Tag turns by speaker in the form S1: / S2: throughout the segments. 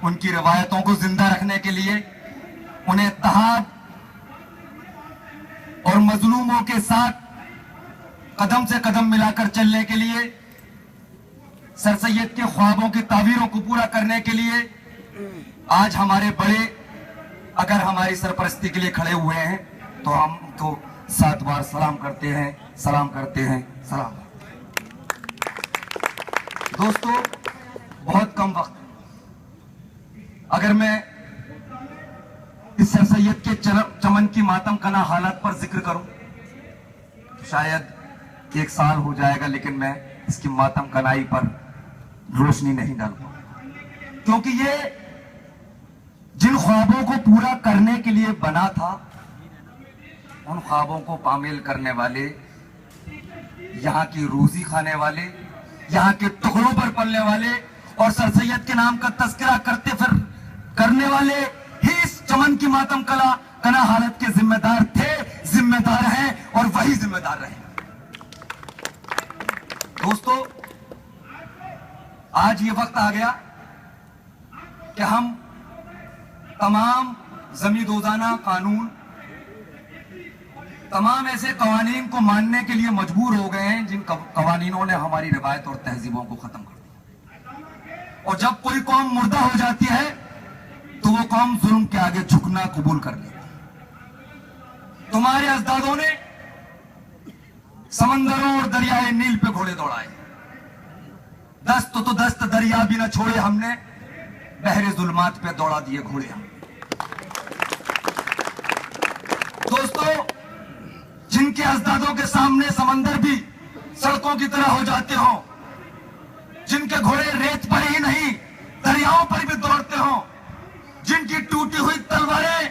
S1: उनकी रिवायतों को जिंदा रखने के लिए, उन्हें इत्तेहाद और मजलूमों के साथ कदम से कदम मिलाकर चलने के लिए, सर सैयद के ख्वाबों की ताबीरों को पूरा करने के लिए आज हमारे बड़े अगर हमारी सरपरस्ती के लिए खड़े हुए हैं तो हम तो 7 बार सलाम करते हैं, सलाम करते हैं, सलाम। दोस्तों, बहुत कम वक्त, अगर मैं इस सर सैयद के चमन की मातम कना हालत पर जिक्र करूं तो शायद 1 साल हो जाएगा, लेकिन मैं इसकी मातम कनाई पर रोशनी नहीं डाल पाऊंगा, क्योंकि ये जिन ख्वाबों को पूरा करने के लिए बना था, उन ख्वाबों को पामिल करने वाले, यहाँ की रोजी खाने वाले, यहाँ के टुकड़ों पर पलने वाले और सर सैयद के नाम का तस्करा करते फिर करने वाले ही इस चमन की मातम कना हालत के जिम्मेदार थे, जिम्मेदार हैं और वही जिम्मेदार रहे। दोस्तों, आज ये वक्त आ गया कि हम तमाम जमींदोजाना कानून, तमाम ऐसे कवानीन को मानने के लिए मजबूर हो गए हैं जिन कवानीनों ने हमारी रिवायत और तहजीबों को खत्म कर दिया। और जब कोई कौम मुर्दा हो जाती है तो वो कौम जुल्म के आगे झुकना कबूल कर लेती है। तुम्हारे अजदादों ने समंदरों और दरियाए नील पे घोड़े दौड़ाए, दस्त तो दस्त दरिया भी न छोड़े हमने, बहरे जुल्मात पे दौड़ा दिए घोड़े हम। दोस्तों, जिनके अजदादों के सामने समंदर भी सड़कों की तरह हो जाते हो, जिनके घोड़े रेत पर ही नहीं दरियाओं पर भी दौड़ते हो, जिनकी टूटी हुई तलवारें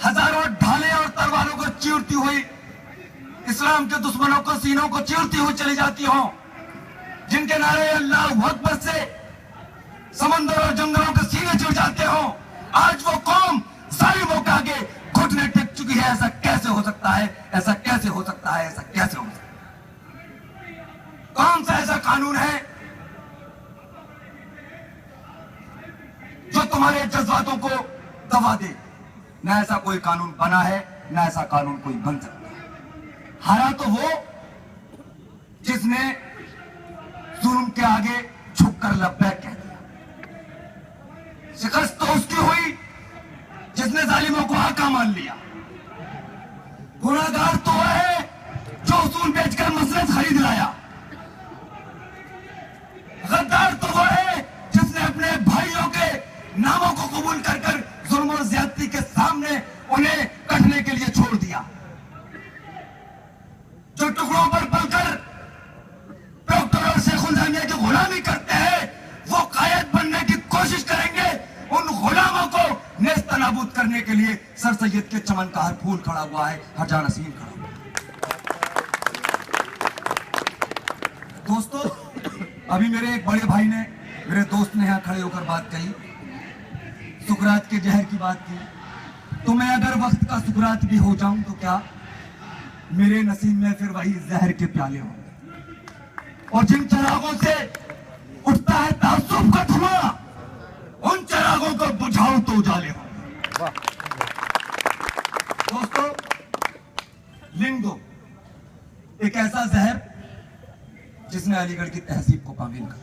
S1: हजारों ढाले और तलवारों को चीरती हुई इस्लाम के दुश्मनों को सीनों को चीरती हुई चली जाती हो, जिनके नारे अल्लाहू अकबर से समंदर और जंगलों के सीने चिर जाते हो, आज वो कौम जालिमों के आगे घुटने टेक चुकी है। ऐसा कैसे हो सकता है? ऐसा कैसे हो सकता है? ऐसा कैसे हो सकता है? कौन सा ऐसा कानून है जो तुम्हारे जज्बातों को दबा दे? न ऐसा कोई कानून बना है, न ऐसा कानून कोई बन सकता है। हारा तो वो जिसने जुल्म के आगे झुककर लब्बैक कह दिया, शिकस्त तो उसकी हुई जिसने जालिमों को आका मान लिया। गुनाहगार तो वह है जो उसूल बेचकर मसरत खरीद लाया। गद्दार तो वह है जिसने अपने भाइयों के नामों को कबूल कर कर जुल्म और ज्यादती के सामने उन्हें कटने के लिए छोड़ दिया। जो टुकड़ों पर पलकर डॉक्टर और शेखुल जामिया की गुलामी करते हैं, वो कायद बनने की कोशिश करेंगे। उन गुलामों को नेस्त नाबूद करने के लिए सर सैयद के चमन का हर फूल खड़ा हुआ है, हर जानसीन खड़ा हुआ है। दोस्तों, अभी मेरे एक बड़े भाई ने, मेरे दोस्त ने यहां खड़े होकर बात कही, सुकरात के जहर की बात की। तो मैं अगर वक्त का सुकरात भी हो जाऊं तो क्या, मेरे नसीब में फिर वही जहर के प्याले होंगे। और जिन चिरागों से उठता है तासुब का धुआं, उन चिरागों को बुझाओ तो उजाले होंगे। दोस्तों, लिंगो एक ऐसा जहर जिसने अलीगढ़ की तहजीब को पामिल कर,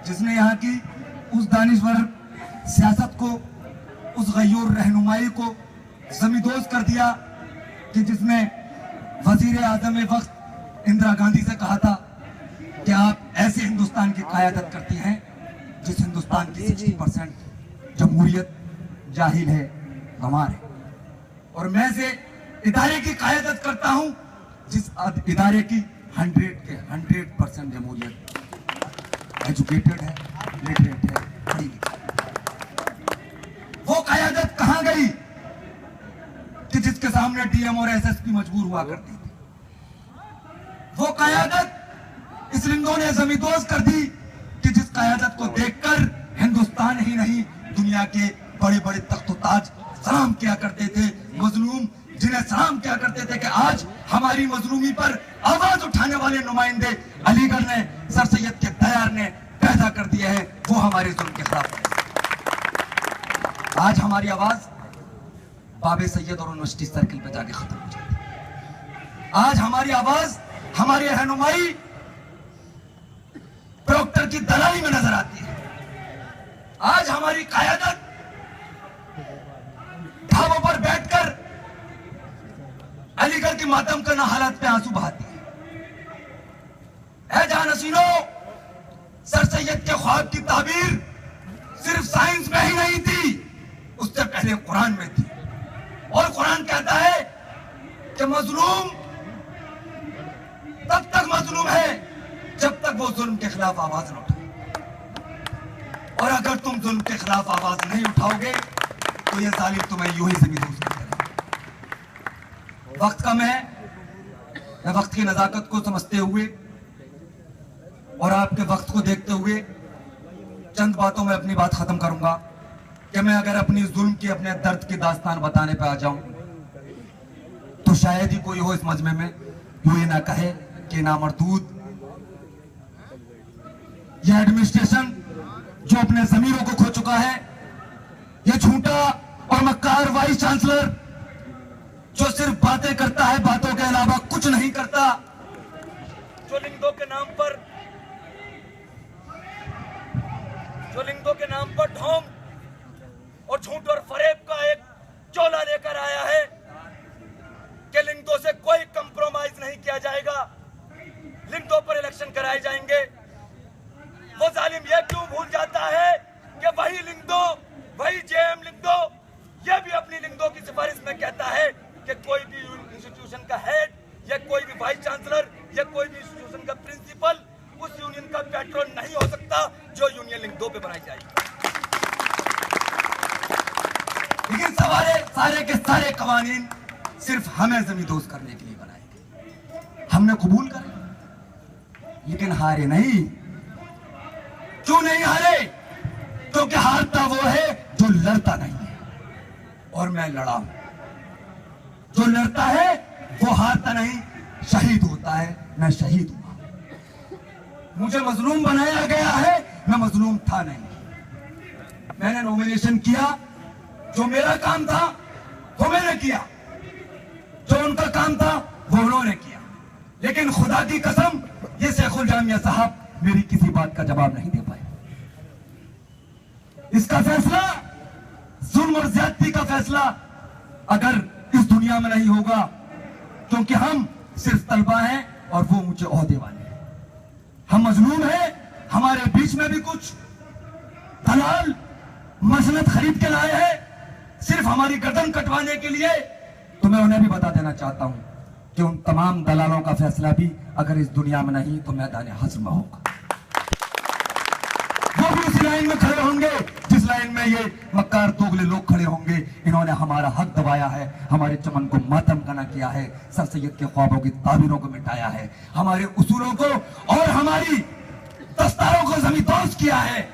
S1: जिसने यहाँ की उस दानिश्वर सियासत को, उस गयूर रहनुमाई को जमींदोज कर दिया कि जिसने वजीर आजम वक्त इंदिरा गांधी से कहा था कि आप ऐसे हिंदुस्तान की कायादत करती हैं जिस हिंदुस्तान की 60% जमहूरियत जाहिल है, गंवार है, और मैं से इदारे की कायादत करता हूं जिस इदारे की 100% जमहूरियत एजुकेटेड है, लिटरेट है, पढ़ी लिखी। वो कायादत कहां गई कि जिसके सामने डीएम और एसएसपी मजबूर हुआ करती थी? वो कायादत इस लिंगों ने जमींदोज कर दी कि जिस कायादत को देखकर हिंदुस्तान ही नहीं दुनिया के बड़े बड़े तख्त-ओ-ताज सलाम किया करते थे, मजलूम जिन्हें सलाम किया करते थे कि आज हमारी मजलूमी पर आवाज उठाने वाले नुमाइंदे अलीगढ़ ने, सर सैयद के दयार ने पैदा कर दिए हैं, वो हम हमारे जुल्म के खिलाफ। आज हमारी आवाज बाबे सैयद और यूनिवर्सिटी सर्किल पे जाके खत्म हो जाती है। आज हमारी आवाज, हमारी रहनुमाई प्रॉक्टर की दलाली में नजर आती है। आज हमारी कायदत ढाबों पर बैठकर अलीगढ़ की मातम करना हालात पे आंसू बहाती है। जहां नसीनो सर सैयद के ख्वाब की ताबीर सिर्फ साइंस में ही नहीं थी, उससे पहले कुरान में थी। और कुरान कहता है कि मजलूम तब तक मजलूम है जब तक वो जुल्म के खिलाफ आवाज न उठाए, और अगर तुम जुल्म के खिलाफ आवाज नहीं उठाओगे तो ये जालिम तुम्हें यूं ही जमींदोज करते रहेंगे। वक्त कम है, मैं वक्त की नजाकत को समझते हुए और आपके वक्त को देखते हुए चंद बातों में अपनी बात खत्म करूंगा कि मैं अगर अपनी जुल्म की, अपने दर्द की दास्तान बताने पे आ जाऊं तो शायद ही कोई हो इस मजमे में यूं ही ना कहे कि नामर्दूद यह एडमिनिस्ट्रेशन जो अपने जमीरों को खो चुका है, यह झूठा और मक्कार वाइस चांसलर जो सिर्फ बातें करता है, बातों के अलावा कुछ नहीं करता, जो लिंगों के नाम पर ढोंग और झूठ और फरेब का एक चोला लेकर आया है कि लिंगों से कोई कंप्रोमाइज नहीं किया जाएगा, लिंगों पर इलेक्शन कराए जाएंगे। वो जालिम ये क्यों भूल जाता है कि वही लिंगदो, वही जेएम लिंगदो ये भी अपनी लिंगदो की सिफारिश में कहता है कि कोई भी इंस्टीट्यूशन का हेड या कोई भी वाइस चांसलर या कोई भी इंस्टीट्यूशन का प्रिंसिपल उस यूनियन का पैट्रन नहीं हो सकता जो यूनियन लिंगदो पे बनाई जाएगी। लेकिन सारे के सारे कवानीन सिर्फ हमें जमींदोज करने के लिए बनाए गए, हमने कबूल करे लेकिन हारे नहीं। क्यों नहीं हारे? क्योंकि हारता वो है जो लड़ता नहीं है, और मैं लड़ा हूं। जो लड़ता है वो हारता नहीं, शहीद होता है। मैं शहीद हुआ, मुझे मजलूम बनाया गया है, मैं मजलूम था नहीं। मैंने नॉमिनेशन किया, जो मेरा काम था वो मैंने किया, जो उनका काम था वो उन्होंने किया। लेकिन खुदा की कसम ये शेखुल जामिया साहब मेरी किसी बात का जवाब नहीं दे पाए। इसका फैसला, जुल्म और ज्यादती का फैसला अगर इस दुनिया में नहीं होगा, क्योंकि हम सिर्फ तलबा हैं और वो मुझे ओहदे वाले हैं। हम मजलूम हैं, हमारे बीच में भी कुछ दलाल मसनद खरीद के लाए हैं सिर्फ हमारी गर्दन कटवाने के लिए। तो मैं उन्हें भी बता देना चाहता हूं कि उन तमाम दलालों का फैसला भी अगर इस दुनिया में नहीं तो मैदान हश्र में होगा। वो भी उसी लाइन में खड़े होंगे जिस लाइन में ये मक्कार दोगले लोग खड़े होंगे। इन्होंने हमारा हक दबाया है, हमारे चमन को मातम कना किया है, सर सैयद के ख्वाबों की ताबीरों को मिटाया है, हमारे उसूलों को और हमारी दस्तारों को जमींदोज किया है।